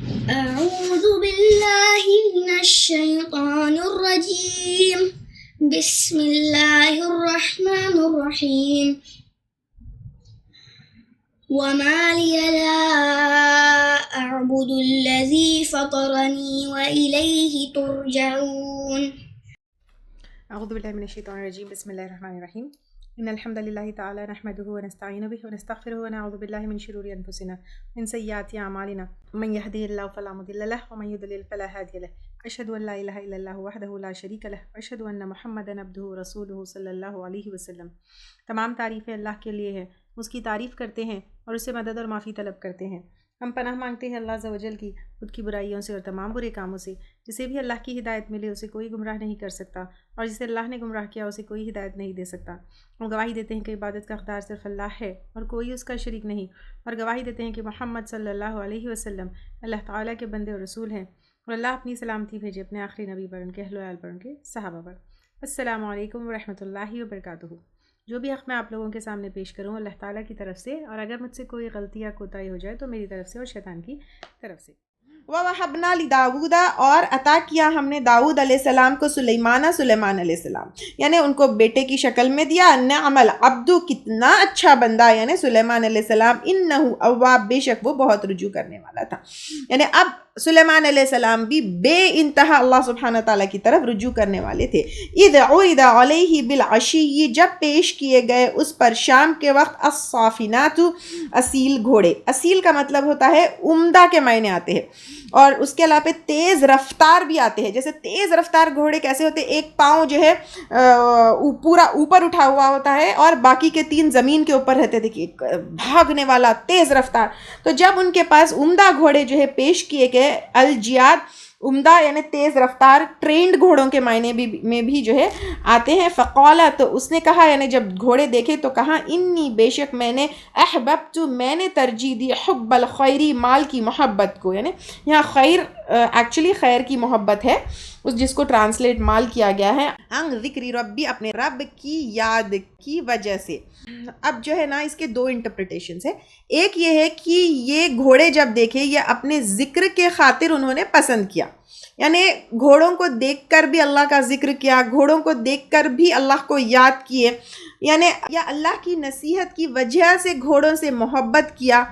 أعوذ بالله من الشيطان الرجيم. بسم الله الرحمن الرحيم. وما لي لا أعبد الذي فطرني وإليه ترجعون. اعوذ باللہ من الشیطان الرجیم بسم اللہ الرحمن الرحیم ان الحمد للہ تعالی نحمده ونستعین به ونستغفره ونعوذ باللہ من شرور انفسنا من سیئات اعمالنا من يهده الله فلا مضل له ومن يضلل فلا هادي له اشهد ان لا اله الا الله وحده لا شريك له واشهد ان محمدا عبده ورسوله صلی اللہ علیہ وسلم۔ تمام تعریفیں اللہ کے لیے ہیں، اس کی تعریف کرتے ہیں اور اس سے مدد اور معافی طلب کرتے ہیں۔ ہم پناہ مانگتے ہیں اللہ عز و جل کی خود کی برائیوں سے اور تمام برے کاموں سے۔ جسے بھی اللہ کی ہدایت ملے اسے کوئی گمراہ نہیں کر سکتا، اور جسے اللہ نے گمراہ کیا اسے کوئی ہدایت نہیں دے سکتا۔ ہم گواہی دیتے ہیں کہ عبادت کا حقدار صرف اللہ ہے اور کوئی اس کا شریک نہیں، اور گواہی دیتے ہیں کہ محمد صلی اللہ علیہ وسلم اللہ تعالیٰ کے بندے اور رسول ہیں، اور اللہ اپنی سلامتی بھیجے اپنے آخری نبی پر، ان کے اہل و عیال پر، ان کے صحابہ پر۔ السلام علیکم ورحمۃ اللہ وبرکاتہ۔ جو بھی حق میں آپ لوگوں کے سامنے پیش کروں اللہ تعالیٰ کی طرف سے، اور اگر مجھ سے کوئی غلطی یا کوتاہی ہو جائے تو میری طرف سے اور شیطان کی طرف سے۔ وَوَهَبْنَا لِدَاوُودَ، اور عطا کیا ہم نے داؤد علیہ السلام کو سلیمان علیہ السلام، یعنی ان کو بیٹے کی شکل میں دیا۔ نعم العبد، کتنا اچھا بندہ، یعنی سلیمان علیہ السلام، انہو اواب، بے شک وہ بہت رجوع کرنے والا تھا۔ یعنی اب سلیمان علیہ السلام بھی بے انتہا اللہ سبحانہ تعالیٰ کی طرف رجوع کرنے والے تھے۔ اذ عرض علیہ بالعشی، جب پیش کیے گئے اس پر شام کے وقت، الصافنات، اصیل گھوڑے۔ اصیل کا مطلب ہوتا ہے عمدہ کے معنی آتے ہیں، اور اس کے علاوہ تیز رفتار بھی آتے ہیں۔ جیسے تیز رفتار گھوڑے کیسے ہوتے ہیں، ایک پاؤں جو ہے پورا اوپر اٹھا ہوا ہوتا ہے اور باقی کے 3 زمین کے اوپر رہتے تھے، کہ بھاگنے والا تیز رفتار۔ تو جب ان کے پاس عمدہ گھوڑے جو ہے پیش کیے گئے، الجیاد، عمدہ یعنی تیز رفتار، ٹرینڈ گھوڑوں کے معنی میں بھی جو ہے آتے ہیں۔ فقالا، تو اس نے کہا، یعنی جب گھوڑے دیکھے تو کہا، انی، بے شک میں نے، احببت، میں نے ترجیح دی، حب الخیری، مال کی محبت کو۔ یعنی یہاں خیر ایکچولی خیر کی محبت ہے، جس کو ٹرانسلیٹ مال کیا گیا ہے، ان ذکر ربی، اپنے رب کی یاد کی وجہ سے۔ اب جو ہے نا اس کے 2 انٹرپریٹیشنز ہیں۔ ایک یہ ہے کہ یہ گھوڑے جب دیکھے، یہ اپنے ذکر کے خاطر انہوں نے پسند کیا، یعنی گھوڑوں کو دیکھ کر بھی اللہ کا ذکر کیا، گھوڑوں کو دیکھ کر بھی اللہ کو یاد کیے، یعنی یا اللہ کی نصیحت کی وجہ سے گھوڑوں سے محبت کیا،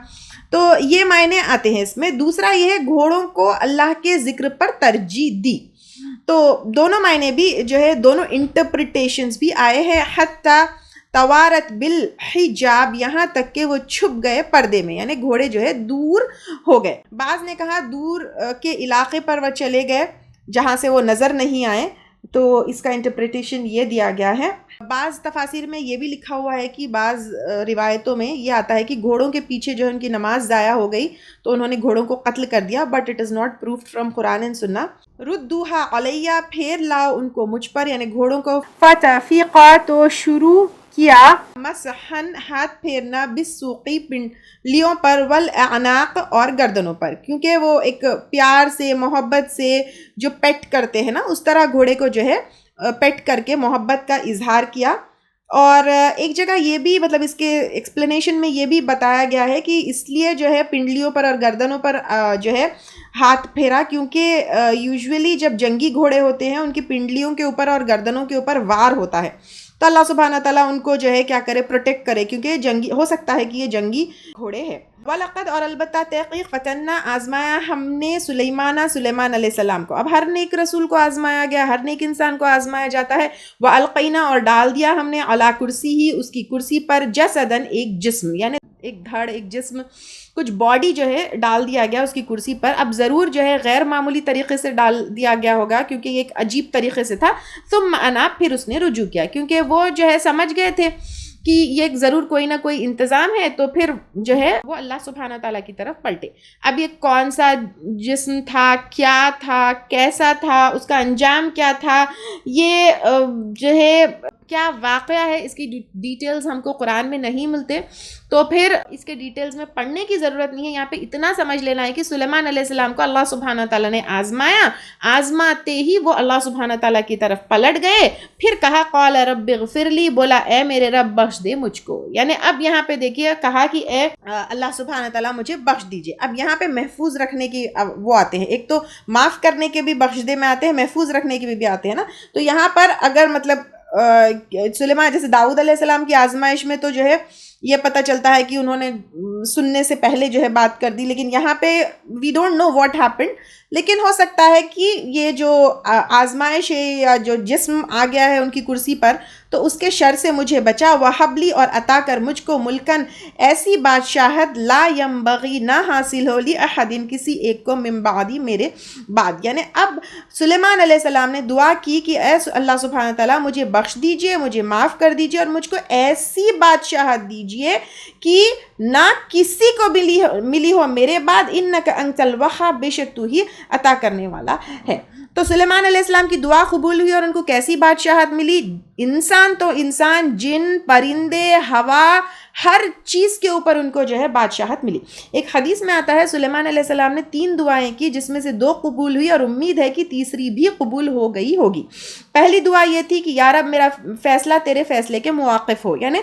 تو یہ معنی آتے ہیں اس میں۔ دوسرا یہ ہے گھوڑوں کو اللہ کے ذکر پر ترجیح دی، تو دونوں معنی بھی جو ہے، دونوں انٹرپریٹیشنز بھی آئے ہیں۔ حتی توارت بالحجاب، یہاں تک کہ وہ چھپ گئے پردے میں، یعنی گھوڑے جو ہے دور ہو گئے۔ بعض نے کہا دور کے علاقے پر وہ چلے گئے جہاں سے وہ نظر نہیں آئے، تو اس کا انٹرپریٹیشن یہ دیا گیا ہے۔ بعض تفاسیر میں یہ بھی لکھا ہوا ہے کہ بعض روایتوں میں یہ آتا ہے کہ گھوڑوں کے پیچھے جو ان کی نماز ضائع ہو گئی تو انہوں نے گھوڑوں کو قتل کر دیا، but it is not proved from قرآن اینڈ سنہ۔ ردوہا علیہ، پھیر لاؤ ان کو مجھ پر، یعنی گھوڑوں کو۔ فتفیقا، تو شروع کیا، مسحن، ہاتھ پھیرنا، بالسوقی، پنڈلیوں پر، والاعناق، اور گردنوں پر، کیونکہ وہ ایک پیار سے، محبت سے جو پیٹ کرتے ہیں نا، اس طرح گھوڑے کو جو ہے پیٹ کر کے محبت کا اظہار کیا۔ اور ایک جگہ یہ بھی، مطلب اس کے ایکسپلینیشن میں یہ بھی بتایا گیا ہے کہ اس لیے جو ہے پنڈلیوں پر اور گردنوں پر جو ہے ہاتھ پھیرا، کیونکہ یوزولی جب جنگی گھوڑے ہوتے ہیں ان کی پنڈلیوں کے اوپر اور گردنوں کے اوپر وار ہوتا ہے، تو اللہ سبحانہ تعالیٰ ان کو جو ہے کیا کرے، پروٹیکٹ کرے، کیونکہ جنگی ہو سکتا ہے کہ یہ جنگی گھوڑے ہیں۔ وَلَقَدْ، اور البتہ تحقیق، فَتَنَّا، آزمایا ہم نے، سلیمان علیہ السلام کو۔ اب ہر نیک رسول کو آزمایا گیا، ہر نیک انسان کو آزمایا جاتا ہے۔ وَأَلْقَيْنَا، اور ڈال دیا ہم نے، عَلَىٰ كُرْسِيهِ، اس کی کرسی پر، جَسَدًا، ایک جسم، یعنی ایک دھڑ، ایک جسم، کچھ باڈی جو ہے ڈال دیا گیا اس کی کرسی پر۔ اب ضرور جو ہے غیر معمولی طریقے سے ڈال دیا گیا ہوگا، کیونکہ یہ ایک عجیب طریقے سے تھا۔ ثم اناب، پھر اس نے رجوع کیا، کیونکہ وہ جو ہے سمجھ گئے تھے کہ یہ ضرور کوئی نہ کوئی انتظام ہے، تو پھر جو ہے وہ اللہ سبحانہ تعالیٰ کی طرف پلٹے۔ اب یہ کون سا جسم تھا، کیا تھا، کیسا تھا، اس کا انجام کیا تھا، یہ جو ہے کیا واقعہ ہے اس کی ڈیٹیلز ہم کو قرآن میں نہیں ملتے، تو پھر اس کے ڈیٹیلز میں پڑھنے کی ضرورت نہیں ہے. یہاں پہ اتنا سمجھ لینا ہے کہ سلیمان علیہ السلام کو اللہ سبحانہ تعالیٰ نے آزمایا، آزماتے ہی وہ اللہ سبحانہ تعالیٰ کی طرف پلٹ گئے، پھر کہا قال رب اغفر لی، بولا اے میرے رب بخش دے مجھ کو. یعنی اب یہاں پہ دیکھیے کہا کہ اے اللہ سبحانہ تعالیٰ مجھے بخش دیجئے. اب یہاں پہ محفوظ رکھنے کی وہ آتے ہیں، ایک تو معاف کرنے کے بھی بخش دے میں آتے ہیں، محفوظ رکھنے کے بھی آتے ہیں نا. تو یہاں پر اگر مطلب سلیمان جیسے داؤد علیہ السلام کی آزمائش میں تو جو ہے یہ پتہ چلتا ہے کہ انہوں نے سننے سے پہلے جو ہے بات کر دی، لیکن یہاں پہ we don't know what happened. لیکن ہو سکتا ہے کہ یہ جو آزمائش ہے یا جو جسم آ گیا ہے ان کی کرسی پر، تو اس کے شر سے مجھے بچا، وحبلی اور عطا کر مجھ کو ملکن ایسی بادشاہت لا ینبغی نہ حاصل ہو لی احدین کسی ایک کو من بعدی میرے بعد. یعنی اب سلیمان علیہ السلام نے دعا کی کہ اے اللہ سبحانہ تعالیٰ مجھے بخش دیجئے، مجھے معاف کر دیجئے، اور مجھ کو ایسی بادشاہت دیجئے کہ نہ کسی کو ملی ہو میرے بعد، انک انت الوہاب، بے شک تو ہی عطا کرنے والا ہے. تو سلیمان علیہ السلام کی دعا قبول ہوئی اور ان کو کیسی بادشاہت ملی؟ انسان تو انسان، جن، پرندے، ہوا، ہر چیز کے اوپر ان کو جو ہے بادشاہت ملی. ایک حدیث میں آتا ہے سلیمان علیہ السلام نے 3 دعائیں کی جس میں سے 2 قبول ہوئی اور امید ہے کہ تیسری بھی قبول ہو گئی ہوگی. پہلی دعا یہ تھی کہ یا رب میرا فیصلہ تیرے فیصلے کے مواقف ہو، یعنی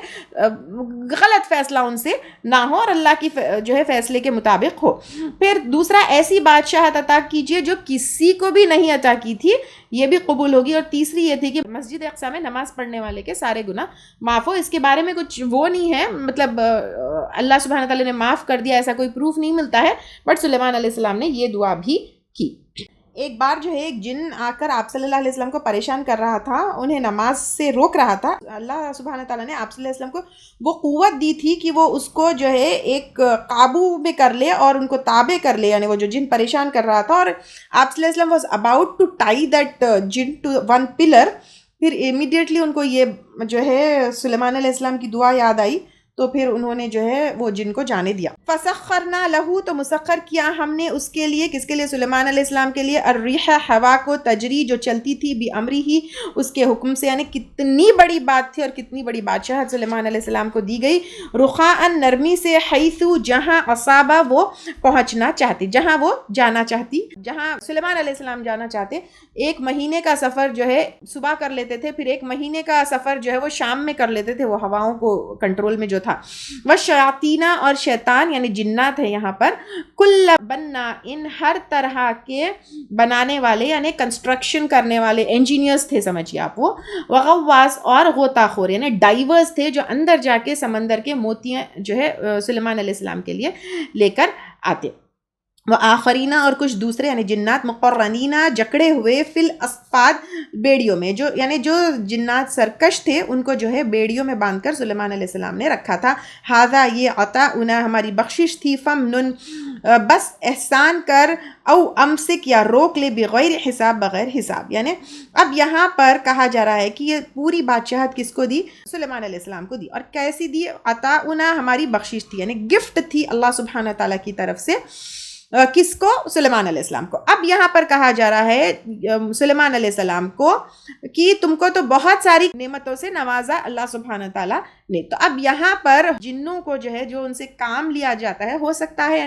غلط فیصلہ ان سے نہ ہو اور اللہ کی جو ہے فیصلے کے مطابق ہو. پھر دوسرا ایسی بادشاہت عطا کیجئے جو کسی کو بھی نہیں عطا کی تھی، یہ بھی قبول ہوگی. اور تیسری یہ تھی کہ مسجد اقصی میں نماز پڑھنے والے کے سارے گناہ معاف ہو. اس کے بارے میں کچھ وہ نہیں ہے، مطلب اللہ سبحانہ تعالیٰ نے معاف کر دیا ایسا کوئی پروف نہیں ملتا ہے، بٹ سلیمان علیہ السلام نے یہ دعا بھی کی. ایک بار جو ہے ایک جن آ کر آپ صلی اللہ علیہ وسلم کو پریشان کر رہا تھا، انہیں نماز سے روک رہا تھا. اللہ سبحانہ تعالیٰ نے آپ صلی اللہ علیہ وسلم کو وہ قوت دی تھی کہ وہ اس کو جو ہے ایک قابو میں کر لے اور ان کو تابع کر لے. یعنی وہ جو جن پریشان کر رہا تھا اور آپ صلی اللہ علیہ وسلم was about to tie that جن ٹو ون پلر، پھر امیڈیٹلی ان کو یہ جو ہے سلیمان علیہ السلام کی دعا یاد آئی، تو پھر انہوں نے جو ہے وہ جن کو جانے دیا. فسخرنا لہو، تو مسخر کیا ہم نے اس کے لیے، کس کے لیے؟ سلیمان علیہ السلام کے لیے، الریح، ہوا کو، تجری جو چلتی تھی، بامری ہی اس کے حکم سے. یعنی کتنی بڑی بات تھی اور کتنی بڑی بادشاہت سلیمان علیہ السلام کو دی گئی. رخاءً، نرمی سے، حیثو، جہاں، اصابہ، وہ پہنچنا چاہتی، جہاں وہ جانا چاہتی، جہاں سلیمان علیہ السلام جانا چاہتے. 1 مہینے کا سفر جو ہے صبح کر لیتے تھے، پھر 1 مہینے کا سفر جو ہے وہ شام میں کر لیتے تھے، وہ ہواؤں کو کنٹرول میں جو تھا. وَالشَّيَاطِينَ، اور شیطان یعنی جنات ہے یہاں پر، کل بنا، ان ہر طرح کے بنانے والے یعنی کنسٹرکشن کرنے والے، انجینئرز تھے سمجھیے آپ وہ. وغواص، اور غوطہ خور یعنی ڈائیورز تھے جو اندر جا کے سمندر کے موتیاں جو ہے سلیمان علیہ السلام کے لیے لے کر آتے. وآخرین، اور کچھ دوسرے یعنی جنات، مقرنین، جکڑے ہوئے، فی الاصفاد، بیڑیوں میں، جو یعنی جو جنات سرکش تھے ان کو جو ہے بیڑیوں میں باندھ کر سلیمان علیہ السلام نے رکھا تھا. ھذا، یہ عطاؤنا، ہماری بخشش تھی، فمنن، بس احسان کر، او امسک، یا روک لے، بغیر حساب، بغیر حساب. یعنی اب یہاں پر کہا جا رہا ہے کہ یہ پوری بادشاہت کس کو دی؟ سلیمان علیہ السلام کو دی. اور کیسی دی؟ عطاؤنا، ہماری بخشش تھی، یعنی گفٹ تھی اللہ سبحانہ تعالیٰ کی طرف سے. کس کو؟ سلیمان علیہ السلام کو. اب یہاں پر کہا جا رہا ہے سلیمان علیہ السلام کو کہ تم کو تو بہت ساری نعمتوں سے نوازا اللہ سبحانہ تعالیٰ نے. تو اب یہاں پر جنوں کو جو ہے جو ان سے کام لیا جاتا ہے، ہو سکتا ہے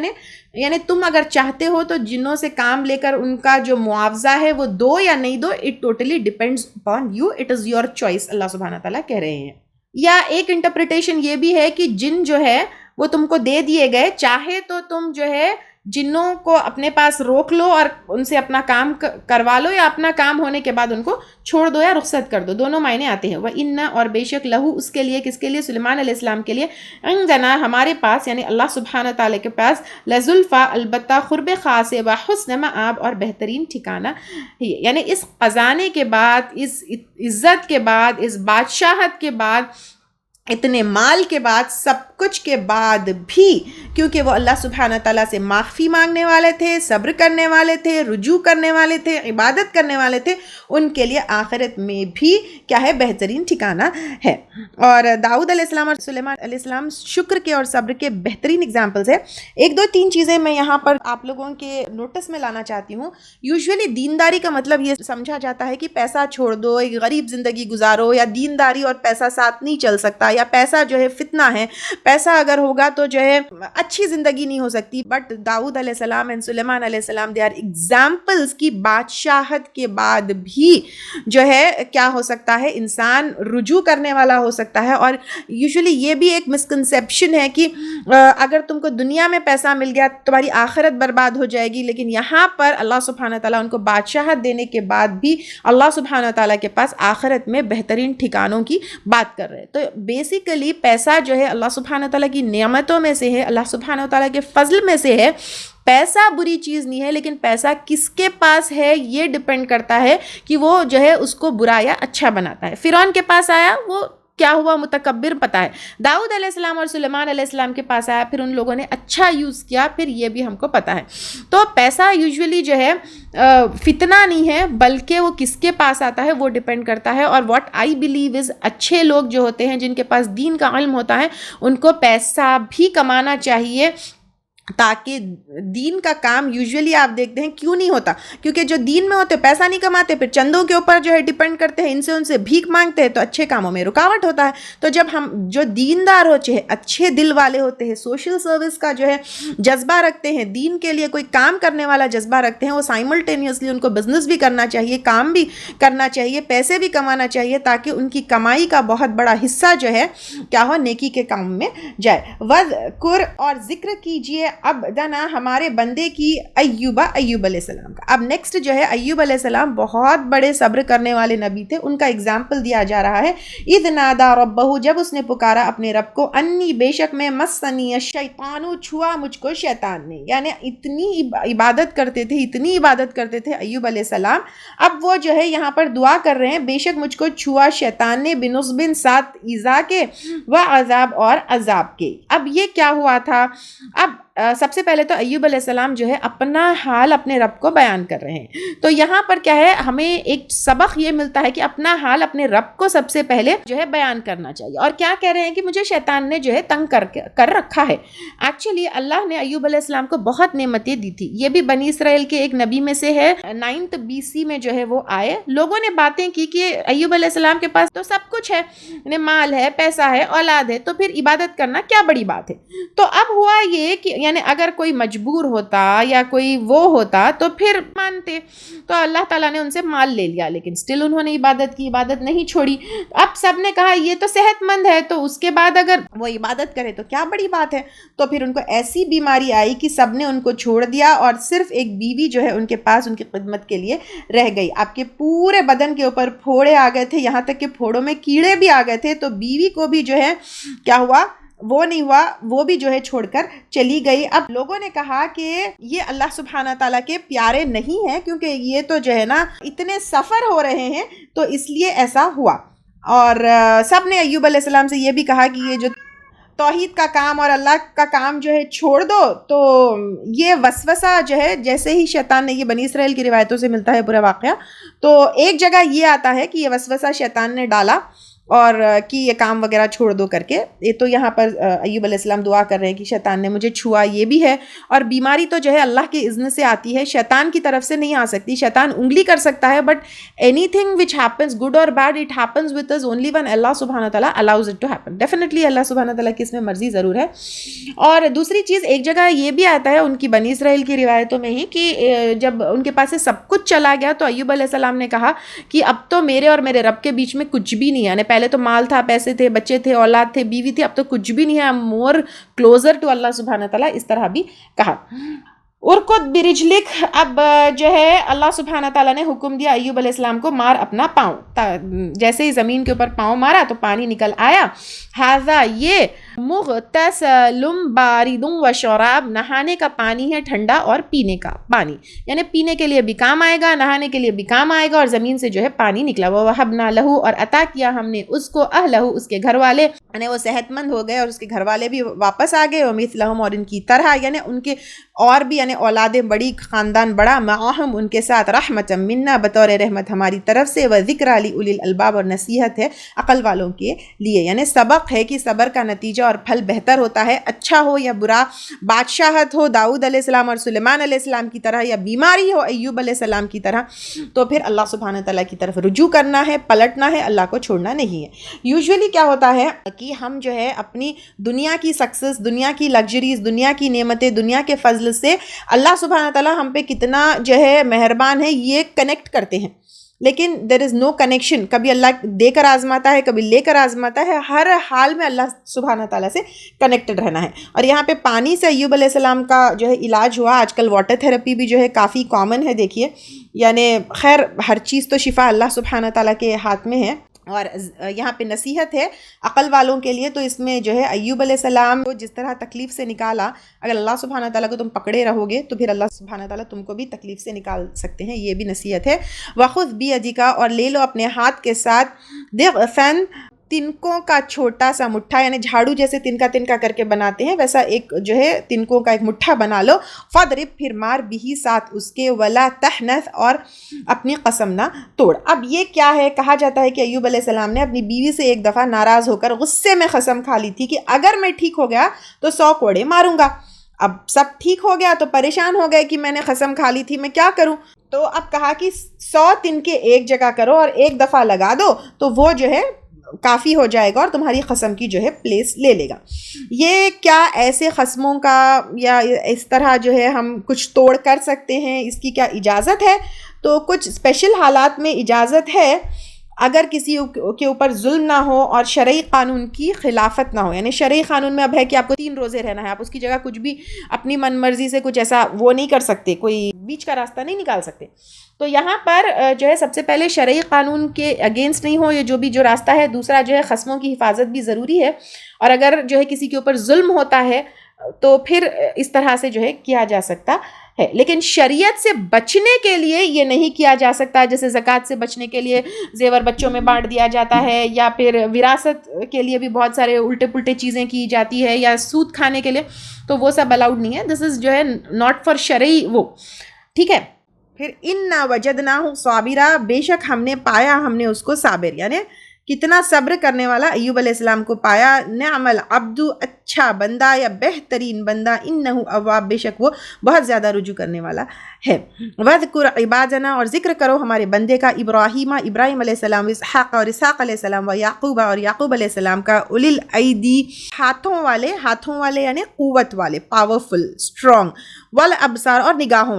یعنی تم اگر چاہتے ہو تو جنوں سے کام لے کر ان کا جو معاوضہ ہے وہ دو یا نہیں دو، it totally depends upon you, it is your choice, اللہ سبحانہ تعالیٰ کہہ رہے ہیں. یا ایک انٹرپریٹیشن یہ بھی ہے کہ جن جو ہے وہ تم کو دے دیے گئے، چاہے تو تم جو ہے جنوں کو اپنے پاس روک لو اور ان سے اپنا کام کروا لو، یا اپنا کام ہونے کے بعد ان کو چھوڑ دو یا رخصت کر دو، دونوں معنی آتے ہیں. وَإِنَّ، اور بے شک، لہو، اس کے لیے، کس کے لیے؟ سلیمان علیہ السلام کے لیے، عندنا، ہمارے پاس یعنی اللہ سبحانہ تعالیٰ کے پاس، لزلفا، البتہ قرب خاص، وحسن مآب، اور بہترین ٹھکانہ. یعنی اس خزانے کے بعد، اس عزت کے بعد، اس بادشاہت کے بعد، اتنے مال کے بعد، سب کچھ کے بعد بھی، کیونکہ وہ اللہ سبحانہ تعالیٰ سے معافی مانگنے والے تھے، صبر کرنے والے تھے، رجوع کرنے والے تھے، عبادت کرنے والے تھے، ان کے لیے آخرت میں بھی کیا ہے؟ بہترین ٹھکانہ ہے۔ اور داؤد علیہ السلام اور سلیمان علیہ السلام شکر کے اور صبر کے بہترین اگزامپلز ہیں۔ ایک دو تین چیزیں میں یہاں پر آپ لوگوں کے نوٹس میں لانا چاہتی ہوں۔ یوزولی دینداری کا مطلب یہ سمجھا جاتا ہے کہ پیسہ چھوڑ دو، ایک غریب زندگی گزارو، یا دینداری اور پیسہ ساتھ نہیں چل سکتا، یا پیسہ جو ہے فتنہ ہے، پیسہ اگر ہوگا تو جو ہے اچھی زندگی نہیں ہو سکتی۔ بٹ داؤد علیہ السلام اور سلیمان علیہ السلام دے آر ایگزامپلز کی بادشاہت کے بعد بھی جو ہے کیا ہو سکتا ہے؟ انسان رجوع کرنے والا ہو سکتا ہے۔ اور یوزولی یہ بھی ایک مسکنسیپشن ہے کہ اگر تم کو دنیا میں پیسہ مل گیا تمہاری آخرت برباد ہو جائے گی، لیکن یہاں پر اللہ سبحانہ تعالیٰ ان کو بادشاہت دینے کے بعد بھی اللہ سبحانہ تعالیٰ کے پاس آخرت میں بہترین ٹھکانوں کی بات کر رہے ہیں۔ تو بیسیکلی پیسہ جو ہے اللہ سبحانہ تعالیٰ کی نعمتوں میں سے ہے، اللہ سبحانہ تعالیٰ کے فضل میں سے ہے۔ پیسہ بری چیز نہیں ہے، لیکن پیسہ کس کے پاس ہے یہ ڈیپینڈ کرتا ہے کہ وہ جو ہے اس کو برا یا اچھا بناتا ہے۔ فرعون کے پاس آیا، وہ کیا ہوا؟ متکبر، پتہ ہے۔ داؤد علیہ السلام اور سلیمان علیہ السلام کے پاس آیا، پھر ان لوگوں نے اچھا یوز کیا، پھر یہ بھی ہم کو پتہ ہے۔ تو پیسہ یوزولی جو ہے فتنہ نہیں ہے، بلکہ وہ کس کے پاس آتا ہے وہ ڈیپینڈ کرتا ہے۔ اور واٹ آئی بلیو از، اچھے لوگ جو ہوتے ہیں جن کے پاس دین کا علم ہوتا ہے، ان کو پیسہ بھی کمانا چاہیے، تاکہ دین کا کام یوزولی آپ دیکھتے ہیں کیوں نہیں ہوتا؟ کیونکہ جو دین میں ہوتے پیسہ نہیں کماتے، پھر چندوں کے اوپر جو ہے ڈیپینڈ کرتے ہیں، ان سے بھیک مانگتے ہیں، تو اچھے کاموں میں رکاوٹ ہوتا ہے۔ تو جب ہم جو دیندار ہوتے ہیں، اچھے دل والے ہوتے ہیں، سوشل سروس کا جو ہے جذبہ رکھتے ہیں، دین کے لیے کوئی کام کرنے والا جذبہ رکھتے ہیں، وہ سائملٹینیسلی ان کو بزنس بھی کرنا چاہیے، کام بھی کرنا چاہیے، پیسے بھی کمانا چاہیے، تاکہ ان کی کمائی کا بہت بڑا حصہ جو ہے کیا ہو؟ نیکی کے کام میں جائے۔ وذکر، اور ذکر کیجئے اب دنا ہمارے بندے کی ایوب علیہ السلام کا۔ اب نیکسٹ جو ہے ایوب علیہ السلام بہت بڑے صبر کرنے والے نبی تھے، ان کا اگزامپل دیا جا رہا ہے۔ اذ نادا ربہ، جب اس نے پکارا اپنے رب کو، انی بے شک میں، مسنی الشیطان، چھوا مجھ کو شیطان نے، یعنی اتنی عبادت کرتے تھے، اتنی عبادت کرتے تھے ایوب علیہ السلام۔ اب وہ جو ہے یہاں پر دعا کر رہے ہیں، بے شک مجھ کو چھوا شیطان نے، بنصب، ساتھ ایذا کے، و عذاب، اور عذاب کے۔ اب یہ کیا ہوا تھا؟ اب سب سے پہلے تو ایوب علیہ السلام جو ہے اپنا حال اپنے رب کو بیان کر رہے ہیں۔ تو یہاں پر کیا ہے؟ ہمیں ایک سبق یہ ملتا ہے کہ اپنا حال اپنے رب کو سب سے پہلے جو ہے بیان کرنا چاہیے۔ اور کیا کہہ رہے ہیں کہ مجھے شیطان نے جو ہے تنگ کر رکھا ہے۔ ایکچولی اللہ نے ایوب علیہ السلام کو بہت نعمتیں دی تھی۔ یہ بھی بنی اسرائیل کے ایک نبی میں سے ہے، 9 BC میں جو ہے وہ آئے۔ لوگوں نے باتیں کی کہ ایوب علیہ السلام کے پاس تو سب کچھ ہے، یعنی مال ہے، پیسہ ہے، اولاد ہے، تو پھر عبادت کرنا کیا بڑی بات ہے؟ تو اب ہوا یہ کہ یعنی اگر کوئی مجبور ہوتا یا کوئی وہ ہوتا تو پھر مانتے، تو اللہ تعالیٰ نے ان سے مال لے لیا، لیکن سٹل انہوں نے عبادت کی، عبادت نہیں چھوڑی۔ اب سب نے کہا یہ تو صحت مند ہے، تو اس کے بعد اگر وہ عبادت کرے تو کیا بڑی بات ہے؟ تو پھر ان کو ایسی بیماری آئی کہ سب نے ان کو چھوڑ دیا، اور صرف ایک بیوی جو ہے ان کے پاس ان کی خدمت کے لیے رہ گئی۔ آپ کے پورے بدن کے اوپر پھوڑے آ گئے تھے، یہاں تک کہ پھوڑوں میں کیڑے بھی آ گئے تھے، تو بیوی کو بھی جو ہے کیا ہوا؟ وہ نہیں ہوا، وہ بھی جو ہے چھوڑ کر چلی گئی۔ اب لوگوں نے کہا کہ یہ اللہ سبحانہ تعالیٰ کے پیارے نہیں ہیں، کیونکہ یہ تو جو ہے نا اتنے سفر ہو رہے ہیں، تو اس لیے ایسا ہوا۔ اور سب نے ایوب علیہ السلام سے یہ بھی کہا کہ یہ جو توحید کا کام اور اللہ کا کام جو ہے چھوڑ دو۔ تو یہ وسوسہ جو ہے، جیسے ہی شیطان نے، یہ بنی اسرائیل کی روایتوں سے ملتا ہے پورا واقعہ، تو ایک جگہ یہ آتا ہے کہ یہ وسوسہ شیطان نے ڈالا اور کہ یہ کام وغیرہ چھوڑ دو کر کے۔ یہ تو یہاں پر ایوب علیہ السلام دعا کر رہے ہیں کہ شیطان نے مجھے چھوا، یہ بھی ہے۔ اور بیماری تو جو ہے اللہ کے اذن سے آتی ہے، شیطان کی طرف سے نہیں آ سکتی۔ شیطان انگلی کر سکتا ہے، but anything which happens good اور bad, it happens with us only one اللہ سبحانہ تعالیٰ allows it to happen. Definitely اللہ سبحانہ تعالیٰ کی اس میں مرضی ضرور ہے۔ اور دوسری چیز، ایک جگہ یہ بھی آتا ہے ان کی بنی اسرائیل کی روایتوں میں ہی کہ جب ان کے پاس سے سب کچھ چلا گیا تو ایوب علیہ السلام نے کہا کہ اب تو میرے اور میرے رب کے بیچ میں کچھ بھی نہیں ہے، یعنی پہلے تو مال تھا، پیسے تھے، بچے تھے، اولاد تھے، بیوی تھی، اب تو کچھ بھی نہیں ہے، مور کلوزر ٹو اللہ سبحانہ تعالیٰ، اس طرح بھی کہا۔ ارکض برجلک، اب جو ہے اللہ سبحانہ تعالیٰ نے حکم دیا ایوب علیہ السلام کو، مار اپنا پاؤں۔ جیسے ہی زمین کے اوپر پاؤں مارا تو پانی نکل آیا۔ ہذا، یہ مغتسل بارد و شراب، نہانے کا پانی ہے ٹھنڈا اور پینے کا پانی، یعنی پینے کے لیے بھی کام آئے گا، نہانے کے لیے بھی کام آئے گا، اور زمین سے جو ہے پانی نکلا۔ وَوَهَبْنَا لَهُ، اور عطا کیا ہم نے اس کو، اہلہ، اس کے گھر والے، یعنی وہ صحت مند ہو گئے اور اس کے گھر والے بھی واپس آ گئے، وَمِثْلَهُمْ، اور ان کی طرح، یعنی ان کے اور بھی، یعنی اولادیں بڑی، خاندان بڑا، معہم، ان کے ساتھ، رحمۃ منا، بطور رحمت ہماری طرف سے، وذکر لأولی الالباب، اور نصیحت ہے عقل والوں کے لیے، یعنی سبق ہے کہ صبر کا نتیجہ اور پھل بہتر ہوتا ہے، اچھا ہو یا برا، بادشاہت ہو داؤد علیہ السلام اور سلیمان علیہ السلام کی طرح، یا بیماری ہو ایوب علیہ السلام کی طرح، تو پھر اللہ سبحانہ تعالیٰ کی طرف رجوع کرنا ہے، پلٹنا ہے، اللہ کو چھوڑنا نہیں ہے۔ یوزولی کیا ہوتا ہے کہ ہم جو ہے اپنی دنیا کی سکسس، دنیا کی لگژریز، دنیا کی نعمتیں، دنیا کے فضل سے اللہ سبحانہ تعالیٰ ہم پہ کتنا جو ہے مہربان ہے یہ کنیکٹ کرتے ہیں، لیکن دیر از نو کنیکشن۔ کبھی اللہ دے کر آزماتا ہے، کبھی لے کر آزماتا ہے، ہر حال میں اللہ سبحانہ تعالیٰ سے کنیکٹڈ رہنا ہے۔ اور یہاں پہ پانی سے ایوب علیہ السلام کا جو ہے علاج ہوا۔ آج کل واٹر تھراپی بھی جو ہے کافی کامن ہے، دیکھیے، یعنی خیر ہر چیز تو شفا اللہ سبحانہ تعالیٰ کے ہاتھ میں ہے۔ اور یہاں پہ نصیحت ہے عقل والوں کے لیے، تو اس میں جو ہے ایوب علیہ السلام کو جس طرح تکلیف سے نکالا، اگر اللہ سبحانہ تعالیٰ کو تم پکڑے رہو گے تو پھر اللہ سبحانہ تعالیٰ تم کو بھی تکلیف سے نکال سکتے ہیں، یہ بھی نصیحت ہے۔ وَخُذْ بِيَدِكَ، اور لے لو اپنے ہاتھ کے ساتھ، ضِغْفًا، تنکوں کا چھوٹا سا مٹھا، یعنی جھاڑو جیسے تنکا تنکا کر کے بناتے ہیں ویسا ایک جو ہے تنکوں کا ایک مٹھا بنا لو، فَضْرِب، پھر مار، بِهِ، ساتھ اس کے، وَلَا تَحْنَثْ، اور اپنی قسم نہ توڑ۔ اب یہ کیا ہے؟ کہا جاتا ہے کہ ایوب علیہ السلام نے اپنی بیوی سے ایک دفعہ ناراض ہو کر غصے میں قسم کھا لی تھی کہ اگر میں ٹھیک ہو گیا تو 100 کوڑے ماروں گا۔ اب سب ٹھیک ہو گیا تو پریشان ہو گئے کہ میں نے قسم کھا لی تھی، میں کیا کروں؟ تو اب کہا کہ 100 تنکے ایک جگہ کرو اور ایک دفعہ لگا دو تو وہ جو ہے کافی ہو جائے گا اور تمہاری قسم کی جو ہے پلیس لے لے گا۔ یہ کیا ایسے قسموں کا یا اس طرح جو ہے ہم کچھ توڑ کر سکتے ہیں، اس کی کیا اجازت ہے؟ تو کچھ اسپیشل حالات میں اجازت ہے، اگر کسی کے اوپر ظلم نہ ہو اور شرعی قانون کی خلافت نہ ہو، یعنی شرعی قانون میں اب ہے کہ آپ کو 3 روزے رہنا ہے، آپ اس کی جگہ کچھ بھی اپنی من مرضی سے کچھ ایسا وہ نہیں کر سکتے، کوئی بیچ کا راستہ نہیں نکال سکتے۔ تو یہاں پر جو ہے سب سے پہلے شرعی قانون کے اگینسٹ نہیں ہو، یہ جو راستہ ہے۔ دوسرا جو ہے قسموں کی حفاظت بھی ضروری ہے، اور اگر جو ہے کسی کے اوپر ظلم ہوتا ہے تو پھر اس طرح سے جو ہے کیا جا سکتا ہے، لیکن شریعت سے بچنے کے لیے یہ نہیں کیا جا سکتا۔ جیسے زکوٰۃ سے بچنے کے لیے زیور بچوں میں بانٹ دیا جاتا ہے، یا پھر وراثت کے لیے بھی بہت سارے الٹے پلٹے چیزیں کی جاتی ہے، یا سود کھانے کے لیے، تو وہ سب الاؤڈ نہیں ہے۔ دس از جو ہے ناٹ فار شرعی وہ، ٹھیک ہے۔ پھر اِنَّا وَجَدْنَاهُ صَابِرًا، بے شک ہم نے پایا، ہم نے اس کو صابر، یعنی کتنا صبر کرنے والا ایوب علیہ السلام کو پایا۔ نعم العبد، اچھا بندہ یا بہترین بندہ، انہ اواب، بے شک وہ بہت زیادہ رجوع کرنے والا ہے۔ وذکر عبادنا، اور ذکر کرو ہمارے بندے کا، ابراہیم علیہ السلام، اسحاق اور اسحاق علیہ السلام، و یعقوب اور یعقوب علیہ السلام کا، اولی الایدی، ہاتھوں والے یعنی قوت والے، پاورفل، اسٹرانگ، والابصار، اور نگاہوں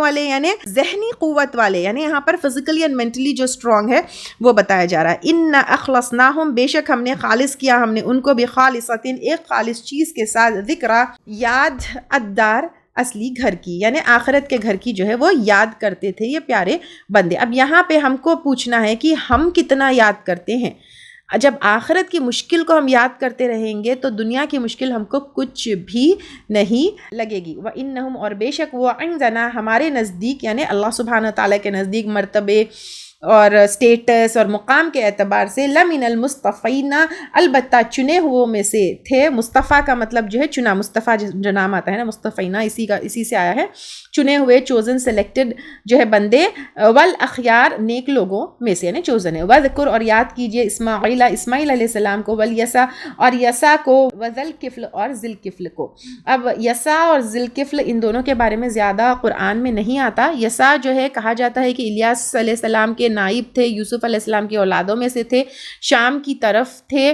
والے یعنی ذہنی قوت والے، یعنی یہاں پر فزیکلی اینڈ مینٹلی جو اسٹرانگ ہے وہ بتایا جا رہا ہے۔ ان اخلصناہم، بے شک ہم نے خالص کیا ہم نے ان کو، بخالصۃ، ایک خالص چیز کے ساتھ، ذکرہ، یاد، الدار، اصلی گھر کی، یعنی آخرت کے گھر کی جو ہے وہ یاد کرتے تھے یہ پیارے بندے۔ اب یہاں پہ ہم کو پوچھنا ہے کہ ہم کتنا یاد کرتے ہیں۔ جب آخرت کی مشکل کو ہم یاد کرتے رہیں گے تو دنیا کی مشکل ہم کو کچھ بھی نہیں لگے گی۔ وَإِنَّهُمْ، اور بے شک وہ، عِنْدَنَا، ہمارے نزدیک، یعنی اللہ سبحانہ تعالیٰ کے نزدیک، مرتبے اور اسٹیٹس اور مقام کے اعتبار سے، لمن المصطفین، البتہ چنے ہوئے میں سے تھے۔ مصطفیٰ کا مطلب جو ہے چنا، مصطفیٰ جو نام آتا ہے نا، مصطفینا، اسی سے آیا ہے، چنے ہوئے، چوزن، سلیکٹڈ جو ہے بندے، والاخیار، نیک لوگوں میں سے، یعنی چوزن ہے۔ وذکر، اور یاد کیجئے، اسماعیل علیہ السلام کو، والیسع، اور یسع کو، وذلکفل، اور ذلکفل کو۔ اب یسع اور ذلکفل ان دونوں کے بارے میں زیادہ قرآن میں نہیں آتا۔ یسع جو ہے کہا جاتا ہے کہ الیاس علیہ السلام کے نائب تھے، یوسف علیہ السلام کی اولادوں میں سے تھے، شام کی طرف تھے۔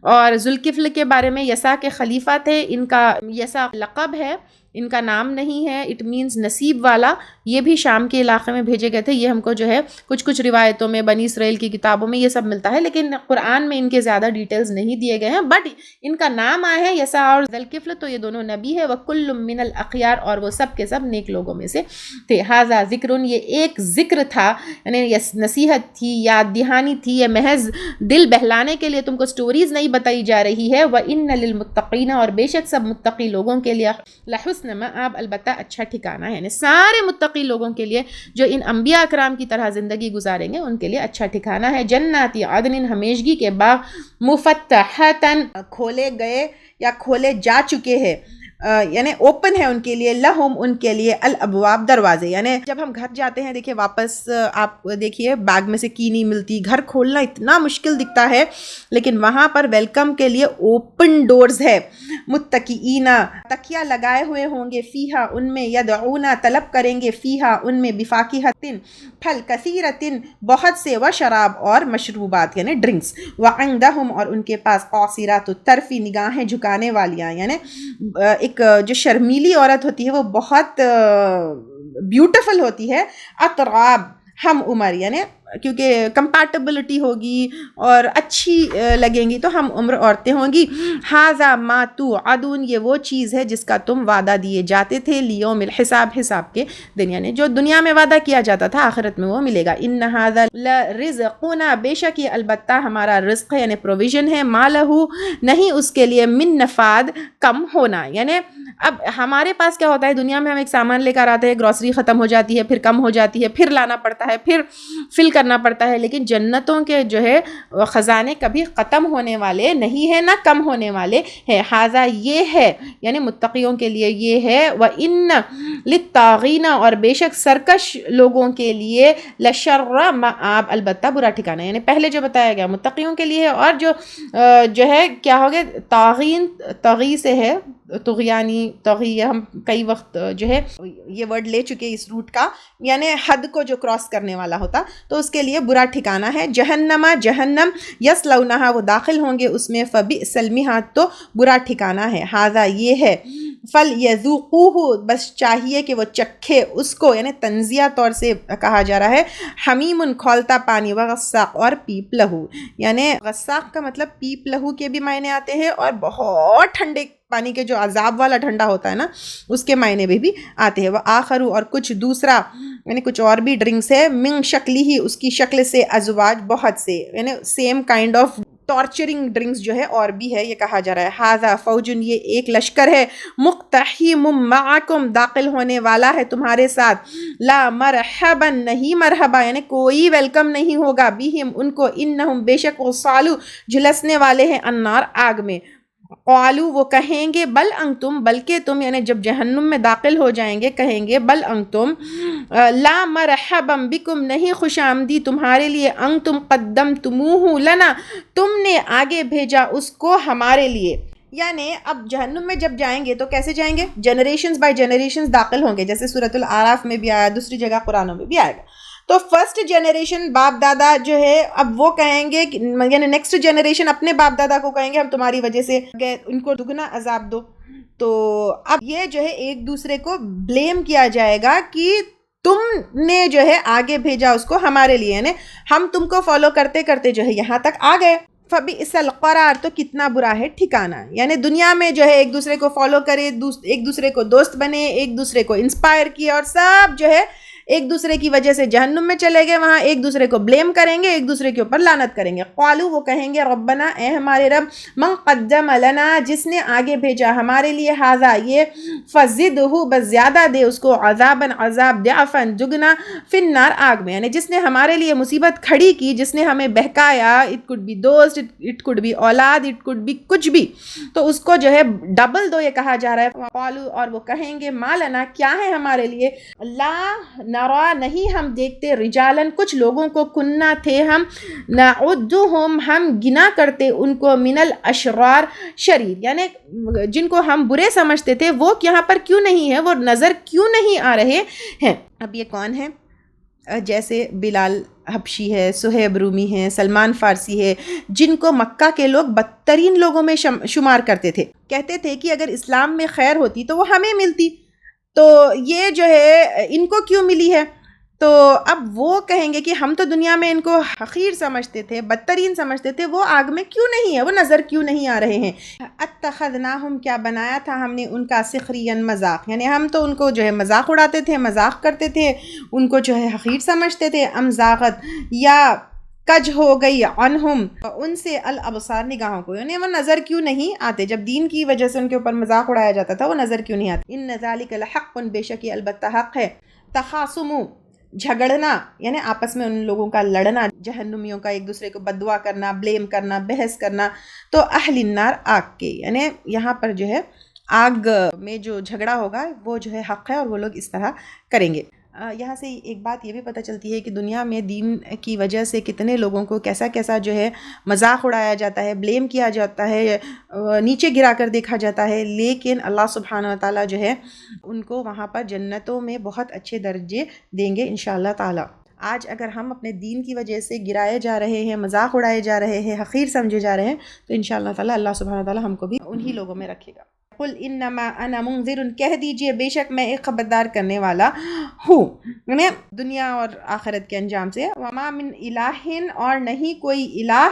اور ذوالکفل کے بارے میں، یسع کے خلیفہ تھے، ان کا یسع لقب ہے، ان کا نام نہیں ہے، اٹ مینز نصیب والا. یہ بھی شام کے علاقے میں بھیجے گئے تھے. یہ ہم کو جو ہے کچھ روایتوں میں بنی اسرائیل کی کتابوں میں یہ سب ملتا ہے، لیکن قرآن میں ان کے زیادہ ڈیٹیلز نہیں دیے گئے ہیں. بٹ ان کا نام آیا ہے یسع اور ذوالکفل، تو یہ دونوں نبی ہے. وَكُلٌّ مِّنَ الْأَخْيَارِ، اور وہ سب کے سب نیک لوگوں میں سے تھے. ھذا ذکر، یہ ایک ذکر تھا، یعنی نصیحت تھی، یاد دہانی تھی. یہ محض دل بہلانے کے لیے تم کو سٹوریز نہیں بتائی جا رہی ہے. وَإِنَّ لِلْمُتَّقِينَ، اور بے شک سب متقی لوگوں کے لیے لحسن مآب، البتہ اچھا ٹھکانہ ہے. یعنی سارے متقی لوگوں کے لیے جو ان انبیاء اکرام کی طرح زندگی گزاریں گے ان کے لیے اچھا ٹھکانہ ہے. جنات عدن، ہمیشگی کے باغ، مفتحتن، کھولے گئے یا کھولے جا چکے ہیں، یعنی اوپن ہے ان کے لیے، لہم، ان کے لیے، الابواب، دروازے. یعنی جب ہم گھر جاتے ہیں، دیکھیں واپس آپ دیکھیے بیگ میں سے کی نہیں ملتی، گھر کھولنا اتنا مشکل دکھتا ہے، لیکن وہاں پر ویلکم کے لیے اوپن ڈورز ہے. متکئین، تکیہ لگائے ہوئے ہوں گے، فیہا، ان میں، یدعون، طلب کریں گے، فیہا، ان میں، بفاکہۃ، پھل، کثیرۃ، بہت سے، وشراب، اور مشروبات یعنی ڈرنکس. وعندہم، اور ان کے پاس، قاصرات الطرف، نگاہیں جھکانے والیاں، یعنی ایک جو شرمیلی عورت ہوتی ہے وہ بہت بیوٹیفل ہوتی ہے. اطراب، ہم عمر، یعنی کیونکہ کمپیٹیبلٹی ہوگی اور اچھی لگیں گی تو ہم عمر عورتیں ہوں گی. ھذا ما توعدون، یہ وہ چیز ہے جس کا تم وعدہ دیے جاتے تھے، لیوم الحساب، حساب کے دن، یعنی جو دنیا میں وعدہ کیا جاتا تھا آخرت میں وہ ملے گا. ان ھذا لرزقنا، بے شک یہ البتہ ہمارا رزق ہے، یعنی پروویژن ہے. ما لہ، نہیں اس کے لیے، من نفاد، کم ہونا. یعنی اب ہمارے پاس کیا ہوتا ہے، دنیا میں ہم ایک سامان لے کر آتے ہیں، گروسری ختم ہو جاتی ہے، پھر کم ہو جاتی ہے، پھر لانا پڑتا ہے، پھر فل کرنا پڑتا ہے. لیکن جنتوں کے جو ہے خزانے کبھی ختم ہونے والے نہیں ہیں، نہ کم ہونے والے ہیں. ھذا، یہ ہے، یعنی متقیوں کے لیے یہ ہے. وَإِنَّ لِلطَّاغِينَ، اور بے شک سرکش لوگوں کے لیے، لشر مآب، البتہ برا ٹھکانہ. یعنی پہلے جو بتایا گیا متقیوں کے لیے ہے، اور جو ہے کیا ہو گیا، طاغین، طغی سے ہے، طغیانی، طغی، ہم کئی وقت جو ہے یہ ورڈ لے چکے اس روٹ کا، یعنی حد کو جو کراس کرنے والا ہوتا، تو اس کے لیے برا ٹھکانہ ہے. جہنم، جہنم، یصلونہا، وہ داخل ہوں گے اس میں، فبئس المہاد، تو برا ٹھکانہ ہے. ھذا، یہ ہے، فلیذوقوہ، بس چاہیے کہ وہ چکھے اس کو، یعنی تنزیہ طور سے کہا جا رہا ہے. حمیم، کھولتا پانی، وغساق، اور پیپ لہو. یعنی غساق کا مطلب پیپ لہو کے بھی معنی آتے ہیں، اور بہت ٹھنڈے پانی کے جو عذاب والا ٹھنڈا ہوتا ہے نا اس کے معنی بھی آتے ہیں. وہ آخرو، اور کچھ دوسرا، یعنی کچھ اور بھی ڈرنکس ہے، من شکلی ہی، اس کی شکل سے، ازواج، بہت سے، یعنی same kind of torturing drinks جو ہے اور بھی ہے، یہ کہا جا رہا ہے. ھذا فوجن، یہ ایک لشکر ہے، مقتحم معکم، داخل ہونے والا ہے تمہارے ساتھ. لا مرحبا، نہیں مرحبا، یعنی کوئی ویلکم نہیں ہوگا، بہم، ان کو، انہم، بے شک وہ، صالو، جھلسنے والے ہیں، النار، آگ میں. قالو، وہ کہیں گے، بل انتم، بلکہ تم، یعنی جب جہنم میں داخل ہو جائیں گے کہیں گے، بل انتم، لا مرحبا بکم، نہیں خوش آمدی تمہارے لیے، انتم قدمتموہ لنا، تم نے آگے بھیجا اس کو ہمارے لیے. یعنی اب جہنم میں جب جائیں گے تو کیسے جائیں گے، جنریشنز بائی جنریشنز داخل ہوں گے، جیسے سورۃ الاعراف میں بھی آیا، دوسری جگہ قرآن میں بھی آئے گا. تو فرسٹ جنریشن باپ دادا جو ہے، اب وہ کہیں گے، یعنی نیکسٹ جنریشن اپنے باپ دادا کو کہیں گے ہم تمہاری وجہ سے گئے، ان کو دگنا عذاب دو. تو اب یہ جو ہے ایک دوسرے کو بلیم کیا جائے گا کہ تم نے جو ہے آگے بھیجا اس کو ہمارے لیے، یعنی ہم تم کو فالو کرتے کرتے جو ہے یہاں تک آ گئے. فبئس القرار، تو کتنا برا ہے ٹھکانہ. یعنی دنیا میں جو ہے ایک دوسرے کو فالو کرے، ایک دوسرے کو دوست بنے، ایک دوسرے کو انسپائر کیے، اور سب جو ہے ایک دوسرے کی وجہ سے جہنم میں چلے گئے، وہاں ایک دوسرے کو بلیم کریں گے، ایک دوسرے کے اوپر لعنت کریں گے. قالو، وہ کہیں گے، ربنا، اے ہمارے رب، من قدم لنا، جس نے آگے بھیجا ہمارے لیے، ھذا، یہ، فزدہ، بس زیادہ دے اس کو، عذابا، عذاب، ضعفا، دگنا، فی النار، آگ میں. یعنی جس نے ہمارے لیے مصیبت کھڑی کی، جس نے ہمیں بہکایا، اٹ کوڈ بی دوست، اٹ کوڈ بی اولاد، اٹ کوڈ بی کچھ بھی، تو اس کو جو ہے ڈبل دو، یہ کہا جا رہا ہے. قالو، اور وہ کہیں گے، ما لنا، کیا ہے ہمارے لیے، لا نرا، نہیں ہم دیکھتے، رجالن، کچھ لوگوں کو، کننا، تھے ہم، نعدہم، ہم گنا کرتے ان کو، من الاشرار، شریر، یعنی جن کو ہم برے سمجھتے تھے وہ یہاں پر کیوں نہیں ہے، وہ نظر کیوں نہیں آ رہے ہیں. اب یہ کون ہے، جیسے بلال حبشی ہے، صہیب رومی ہے، سلمان فارسی ہے، جن کو مکہ کے لوگ بدترین لوگوں میں شمار کرتے تھے. کہتے تھے کہ اگر اسلام میں خیر ہوتی تو وہ ہمیں ملتی، تو یہ جو ہے ان کو کیوں ملی ہے؟ تو اب وہ کہیں گے کہ ہم تو دنیا میں ان کو حقیر سمجھتے تھے، بدترین سمجھتے تھے، وہ آگ میں کیوں نہیں ہے، وہ نظر کیوں نہیں آ رہے ہیں؟ اتخذناہم، کیا بنایا تھا ہم نے ان کا سخریا مذاق، یعنی ہم تو ان کو جو ہے مذاق اڑاتے تھے، مذاق کرتے تھے، ان کو جو ہے حقیر سمجھتے تھے، ام زاغت، یا کج ہو گئی عنہم ان سے الابصار نگاہوں کو، یعنی وہ نظر کیوں نہیں آتے، جب دین کی وجہ سے ان کے اوپر مذاق اڑایا جاتا تھا وہ نظر کیوں نہیں آتے۔ ان ذالک لحق، بے شک یہ البتہ حق ہے، تخاصم، جھگڑنا، یعنی آپس میں ان لوگوں کا لڑنا، جہنمیوں کا ایک دوسرے کو بددعا کرنا، بلیم کرنا، بحث کرنا، تو اہل النار، آگ کے، یعنی یہاں پر جو ہے آگ میں جو جھگڑا ہوگا وہ جو ہے حق ہے اور وہ لوگ اس طرح کریں گے۔ یہاں سے ایک بات یہ بھی پتہ چلتی ہے کہ دنیا میں دین کی وجہ سے کتنے لوگوں کو کیسا کیسا جو ہے مذاق اڑایا جاتا ہے، بلیم کیا جاتا ہے، نیچے گرا کر دیکھا جاتا ہے، لیکن اللہ سبحانہ و تعالیٰ جو ہے ان کو وہاں پر جنتوں میں بہت اچھے درجے دیں گے انشاءاللہ تعالیٰ۔ آج اگر ہم اپنے دین کی وجہ سے گرائے جا رہے ہیں، مذاق اڑائے جا رہے ہیں، حقیر سمجھے جا رہے ہیں، تو انشاءاللہ تعالیٰ اللہ سبحانہ و تعالیٰ ہم کو بھی انہی لوگوں میں رکھے گا۔ قل انما انا منذر، کہہ دیجئے بے شک میں ایک خبردار کرنے والا ہوں، یعنی دنیا اور آخرت کے انجام سے۔ وما من الہ، اور نہیں کوئی الہ،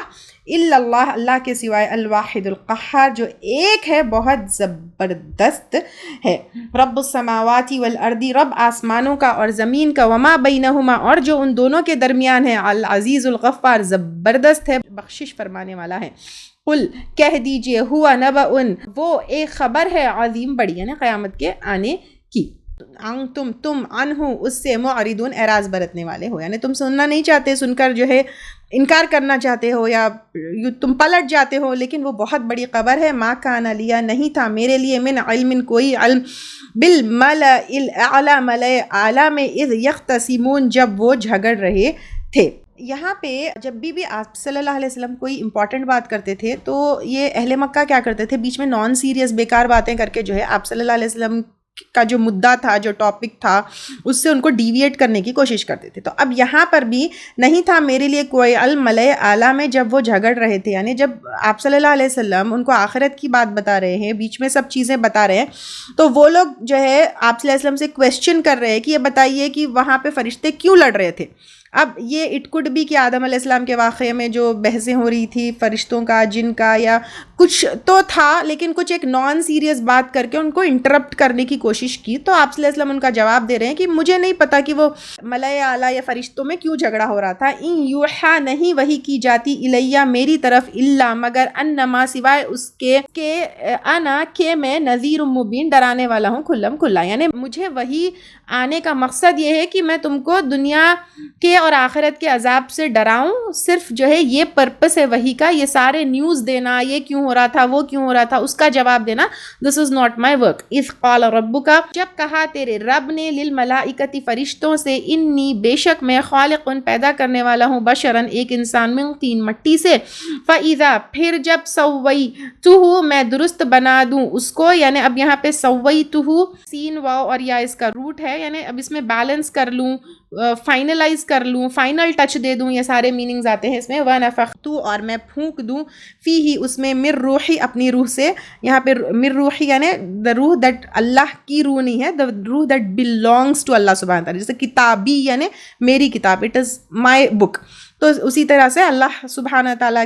الا اللہ، اللہ کے سوائے، الواحد القہار، جو ایک ہے، بہت زبردست ہے، رب السماوات والارض، رب آسمانوں کا اور زمین کا، وما بینہما، اور جو ان دونوں کے درمیان ہے، العزیز الغفار، زبردست ہے، بخشش فرمانے والا ہے۔ قل، کہہ دیجئے، ہوا نبأ، وہ ایک خبر ہے، عظیم، بڑی، یعنی قیامت کے آنے کی، تم عنہ، اس سے معرضون، اعراض برتنے والے ہو، یعنی تم سننا نہیں چاہتے، سن کر جو ہے انکار کرنا چاہتے ہو یا تم پلٹ جاتے ہو، لیکن وہ بہت بڑی خبر ہے۔ ما کان لیا، نہیں تھا میرے لیے، من علم، کوئی علم، بالملأ الاعلی، ملأ اعلی میں، اذ یختصمون، جب وہ جھگڑ رہے تھے۔ یہاں پہ جب بھی آپ صلی اللہ علیہ وسلم کوئی امپورٹنٹ بات کرتے تھے تو یہ اہل مکہ کیا کرتے تھے، بیچ میں نان سیریس بیکار باتیں کر کے جو ہے آپ صلی اللہ علیہ وسلم کا جو مدعا تھا، جو ٹاپک تھا، اس سے ان کو ڈیویٹ کرنے کی کوشش کرتے تھے۔ تو اب یہاں پر بھی نہیں تھا میرے لیے کوئی علم ملأ اعلیٰ میں، جب وہ جھگڑ رہے تھے، یعنی جب آپ صلی اللہ علیہ وسلم ان کو آخرت کی بات بتا رہے ہیں، بیچ میں سب چیزیں بتا رہے ہیں، تو وہ لوگ جو ہے آپ صلی اللہ علیہ وسلم سے کویسچن کر رہے ہیں کہ یہ بتائیے کہ وہاں پہ فرشتے کیوں لڑ رہے تھے۔ اب یہ اٹ کڈ بھی کہ آدم علیہ السلام کے واقعے میں جو بحثیں ہو رہی تھی فرشتوں کا، جن کا، یا کچھ تو تھا، لیکن کچھ ایک نان سیریس بات کر کے ان کو انٹرپٹ کرنے کی کوشش کی، تو آپ صلی اللہ علیہ وسلم ان کا جواب دے رہے ہیں کہ مجھے نہیں پتا کہ وہ ملأ اعلیٰ یا فرشتوں میں کیوں جھگڑا ہو رہا تھا۔ ان یوحا، نہیں وحی کی جاتی، الیہ، میری طرف، الا، مگر، انما، سوائے اس کے، کہ انا، کہ میں، نذیر مبین، ڈرانے والا ہوں کھلم کھلا، یعنی مجھے وحی آنے کا مقصد یہ ہے کہ میں تم کو دنیا کے اور آخرت کے عذاب سے ڈراؤں، صرف جو ہے یہ پرپس ہے وحی کا، یہ سارے نیوز دینا، یہ کیوں ہو رہا تھا، وہ کیوں ہو رہا تھا، اس کا جواب دینا، دس از ناٹ مائی ورک۔ اذ قال ربک، جب کہا تیرے رب نے، للملائکۃ، فرشتوں سے، انی، بے شک میں، خالق، پیدا کرنے والا ہوں، بشرن، ایک انسان، من طین، مٹی سے، فاذا، پھر جب، سویتہ، میں درست بنا دوں اس کو، یعنی اب یہاں پہ سویتہ، سین واو اور یا اس کا روٹ ہے، یعنی اب اس میں بیلنس کر لوں، فائنلائز کر لوں، فائنل ٹچ دے دوں، یہ سارے میننگز آتے ہیں اس میں۔ وَنَفَخْتُ، اور میں پھونک دوں، فیہ، اس میں، من روحی، اپنی روح سے، یہاں پہ من روحی یعنی the روح دیٹ، اللہ کی روح نہیں ہے، the روح دیٹ belongs to اللہ سبحانہ تعالیٰ، جیسے کتابی یعنی میری کتاب، it is my book، تو اسی طرح سے اللہ سبحانہ تعالیٰ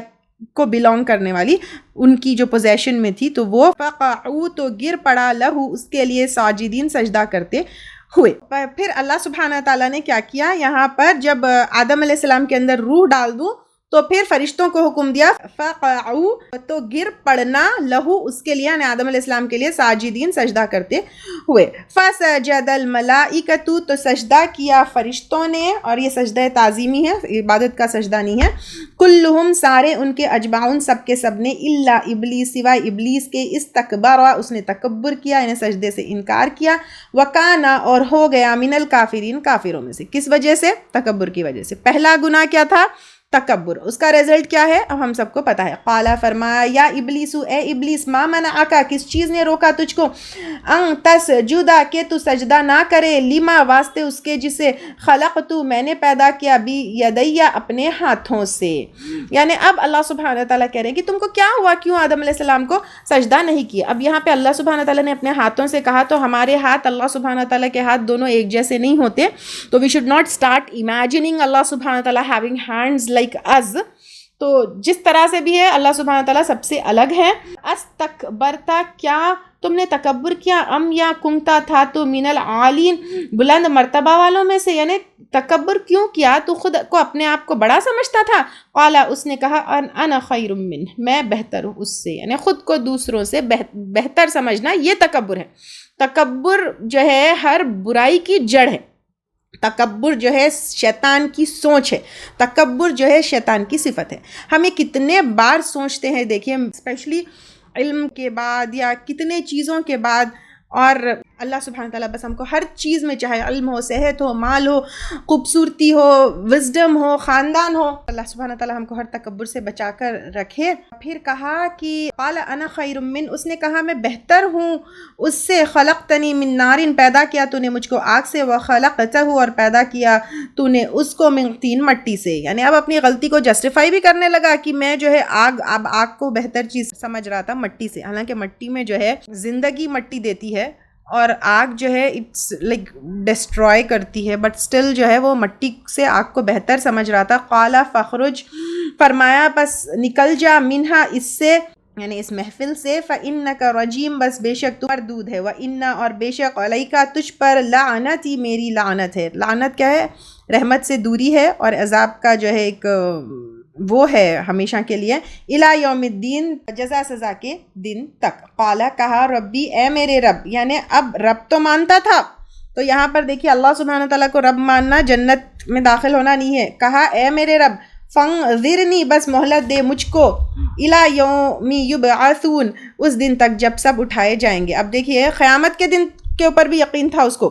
کو بلونگ کرنے والی ان کی جو پوزیشن میں تھی، تو وہ فقعوا، تو گر پڑا، لہو، اس کے لیے، ساجدین، سجدہ کرتے ہوئے۔ پھر اللہ سبحانہ تعالیٰ نے کیا کیا یہاں پر، جب آدم علیہ السلام کے اندر روح ڈال دوں تو پھر فرشتوں کو حکم دیا، فقعوا، تو گر پڑنا، لہو، اس کے لیے، یعنی آدم علیہ السلام کے لیے، ساجدین، سجدہ کرتے ہوئے۔ فسجد الملائکۃ، تو سجدہ کیا فرشتوں نے، اور یہ سجدہ تعظیمی ہے، عبادت کا سجدہ نہیں ہے، کلہم، سارے ان کے، اجمعون، سب کے سب نے، الا ابلیس، سوائے ابلیس کے، استکبر، اس نے تکبر کیا، یعنی سجدے سے انکار کیا، وکان، اور ہو گیا، من الکافرین، کافروں میں سے، کس وجہ سے، تکبر کی وجہ سے۔ پہلا گناہ کیا تھا، تکبر، اس کا رزلٹ کیا ہے اب ہم سب کو پتہ ہے. قالا فرمایا یا ابلیس اے ابلیس ما منعک کس چیز نے روکا تجھ کو ان تسجدا کہ تو سجدہ نہ کرے لما واسطے اس کے جسے خلقت میں نے پیدا کیا بی یدیا اپنے ہاتھوں سے. یعنی اب اللہ سبحانہ تعالیٰ کہہ رہے ہیں کہ تم کو کیا ہوا، کیوں آدم علیہ السلام کو سجدہ نہیں کیا. اب یہاں پہ اللہ سبحانہ تعالیٰ نے اپنے ہاتھوں سے کہا تو ہمارے ہاتھ اللہ سبحانہ تعالیٰ کے ہاتھ دونوں ایک جیسے نہیں ہوتے، تو we should not start imagining اللہ سبحانہ تعالیٰ ہیونگ ہینڈز لائک us. تو جس طرح سے بھی ہے اللہ سبحانہ تعالیٰ سب سے الگ ہے. استکبرتا کیا تم نے تکبر کیا، ام یا کنتا تھا تو من العالین بلند مرتبہ والوں میں سے، یعنی تکبر کیوں کیا، تو خود کو اپنے آپ کو بڑا سمجھتا تھا. قالا اس نے کہا انا خیر من میں بہتر ہوں اس سے، یعنی خود کو دوسروں سے بہتر سمجھنا یہ تکبر ہے. تکبر جو ہے ہر برائی کی جڑ ہے. تکبر جو ہے شیطان کی سوچ ہے. تکبر جو ہے شیطان کی صفت ہے. ہمیں کتنے بار سوچتے ہیں، دیکھیے اسپیشلی علم کے بعد یا کتنے چیزوں کے بعد، اور اللہ سبحانہ تعالیٰ بس ہم کو ہر چیز میں، چاہے علم ہو، صحت ہو، مال ہو، خوبصورتی ہو، وزڈم ہو، خاندان ہو، اللہ سبحانہ تعالیٰ ہم کو ہر تکبر سے بچا کر رکھے. پھر کہا کہ قال انا خیر من، اس نے کہا میں بہتر ہوں اس سے. خلقتنی من نار پیدا کیا تو نے مجھ کو آگ سے، وخلقتہ اور پیدا کیا تو نے اس کو من طین مٹی سے. یعنی اب اپنی غلطی کو جسٹیفائی بھی کرنے لگا کہ میں جو ہے اب آگ کو بہتر چیز سمجھ رہا تھا مٹی سے، حالانکہ مٹی میں جو ہے زندگی مٹی دیتی ہے اور آگ جو ہے اٹس لائک ڈسٹرائے کرتی ہے، بٹ اسٹل جو ہے وہ مٹی سے آگ کو بہتر سمجھ رہا تھا. قالا فخرج فرمایا بس نکل جا منہا اس سے، یعنی اس محفل سے. فَإِنَّكَ رَجِيمٌ بس بے شک تو مردود ہے. وَإِنَّ اور بے شک عَلَيْكَ تجھ پر لعنتی میری لعنت ہے. لعنت کیا ہے؟ رحمت سے دوری ہے اور عذاب کا جو ہے ایک وہ ہے ہمیشہ کے لیے. الی یوم الدین جزا سزا کے دن تک. قالا کہا ربی اے میرے رب، یعنی اب رب تو مانتا تھا، تو یہاں پر دیکھیے اللہ سبحانہ تعالیٰ کو رب ماننا جنت میں داخل ہونا نہیں ہے. کہا اے میرے رب فانظرنی بس مہلت دے مجھ کو، الی یوم یبعثون اس دن تک جب سب اٹھائے جائیں گے. اب دیکھیے قیامت کے دن کے اوپر بھی یقین تھا اس کو.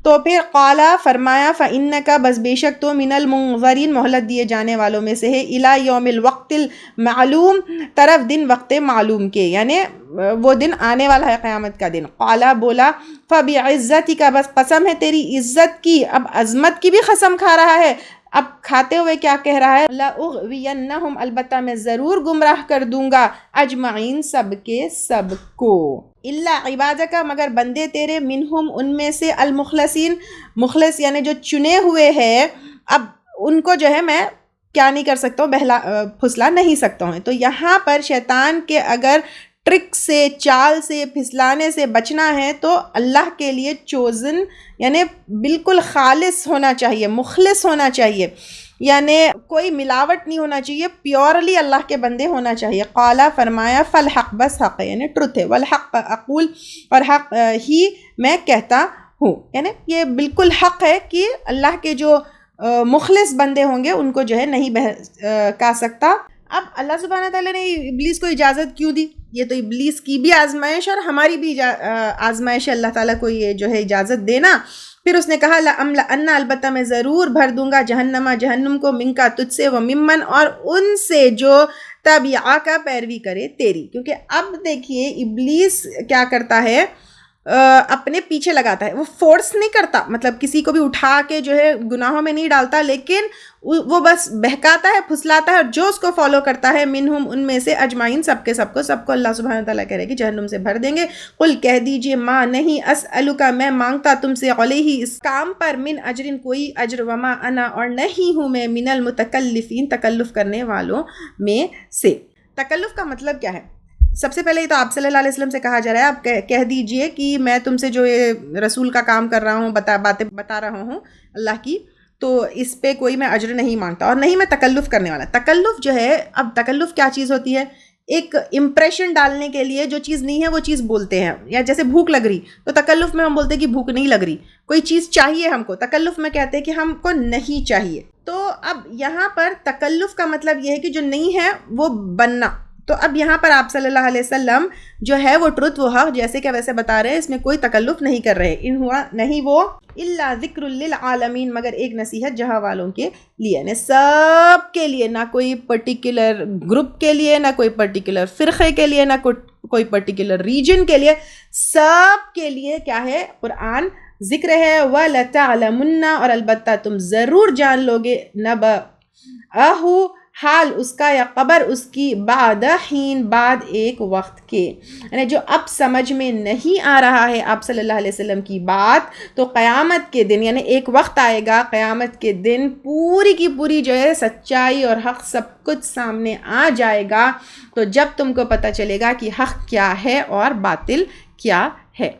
تو پھر قالا فرمایا فإنک بس بے شک تو من المنظرین مہلت دیے جانے والوں میں سے ہے. الی یوم الوقت المعلوم طرف دن وقت معلوم کے، یعنی وہ دن آنے والا ہے قیامت کا دن. قالا بولا فبعزتک بس قسم ہے تیری عزت کی، اب عظمت کی بھی قسم کھا رہا ہے. اب کھاتے ہوئے کیا کہہ رہا ہے؟ لأغوینہم البتہ میں ضرور گمراہ کر دوں گا، اجمعین سب کے سب کو، الا عبادک مگر بندے تیرے، منہم ان میں سے، المخلصین مخلص یعنی جو چنے ہوئے ہیں. اب ان کو جو ہے میں کیا نہیں کر سکتا ہوں، پھسلا نہیں سکتا ہوں. تو یہاں پر شیطان کے اگر ٹرک سے، چال سے، پھسلانے سے بچنا ہے تو اللہ کے لیے چوزن یعنی بالکل خالص ہونا چاہیے، مخلص ہونا چاہیے، یعنی کوئی ملاوٹ نہیں ہونا چاہیے، پیورلی اللہ کے بندے ہونا چاہیے. قالا فرمایا فالحق بس حق ہے، یعنی ٹروتھ ہے. والحق اقول اور حق ہی میں کہتا ہوں، یعنی یہ بالکل حق ہے کہ اللہ کے جو مخلص بندے ہوں گے ان کو جو ہے نہیں بہکا سکتا. اب اللہ سبحانہ تعالیٰ نے ابلیس کو اجازت کیوں دی؟ یہ تو ابلیس کی بھی آزمائش اور ہماری بھی آزمائش ہے، اللہ تعالیٰ کو یہ جو ہے اجازت دینا. پھر اس نے کہا لَأَمْلَأَنَّ البتہ میں ضرور بھر دوں گا جہنم کو منکا تجھ سے، وَمِمَّن اور ان سے جو تَبِعَکَ پیروی کرے تیری. کیونکہ اب دیکھیے ابلیس کیا کرتا ہے، اپنے پیچھے لگاتا ہے، وہ فورس نہیں کرتا، مطلب کسی کو بھی اٹھا کے جو ہے گناہوں میں نہیں ڈالتا، لیکن وہ بس بہکاتا ہے، پھسلاتا ہے، اور جو اس کو فالو کرتا ہے منہم ان میں سے، اجمعین سب کو اللہ سبحانہ تعالیٰ کہہ رہے کہ جہنم سے بھر دیں گے. قل کہہ دیجئے ما نہیں، اسألک میں مانگتا تم سے، علیہ اس کام پر، من اجر کوئی اجر، وما انا اور نہیں ہوں میں، من المتکلفین تکلف کرنے والوں میں سے. تکلف کا مطلب کیا ہے؟ سب سے پہلے تو آپ صلی اللہ علیہ وسلم سے کہا جا رہا ہے آپ کہہ دیجئے کہ میں تم سے جو یہ رسول کا کام کر رہا ہوں، باتیں بتا رہا ہوں اللہ کی، تو اس پہ کوئی میں اجر نہیں مانگتا اور نہیں میں تکلف کرنے والا. تکلف جو ہے، اب تکلف کیا چیز ہوتی ہے؟ ایک امپریشن ڈالنے کے لیے جو چیز نہیں ہے وہ چیز بولتے ہیں. یا جیسے بھوک لگ رہی تو تکلف میں ہم بولتے ہیں کہ بھوک نہیں لگ رہی. کوئی چیز چاہیے ہم کو، تکلف میں کہتے ہیں کہ ہم کو نہیں چاہیے. تو اب یہاں پر تکلف کا مطلب یہ ہے کہ جو نہیں ہے وہ بننا. تو اب یہاں پر آپ صلی اللہ علیہ وسلم جو ہے وہ ٹروتھ وہ حق جیسے کہ ویسے بتا رہے ہیں، اس میں کوئی تکلف نہیں کر رہے، ان ہوا نہیں وہ الا ذکر للعالمین، مگر ایک نصیحت جہاں والوں کے لیے، یعنی سب کے لیے، نہ کوئی پرٹیکولر گروپ کے لیے، نہ کوئی پرٹیکولر فرقے کے لیے، نہ کوئی پرٹیکولر ریجن کے لیے، سب کے لیے کیا ہے قرآن ذکر ہے۔ وَلَتَعْلَمُنَّ، اور البتہ تم ضرور جان لوگے، نَبَأَہُ، حال اس کا یا خبر اس کی، بعد حین، بعد ایک وقت کے، یعنی جو اب سمجھ میں نہیں آ رہا ہے آپ صلی اللہ علیہ وسلم کی بات، تو قیامت کے دن یعنی ایک وقت آئے گا قیامت کے دن پوری کی پوری جو ہے سچائی اور حق سب کچھ سامنے آ جائے گا، تو جب تم کو پتہ چلے گا کہ حق کیا ہے اور باطل کیا ہے۔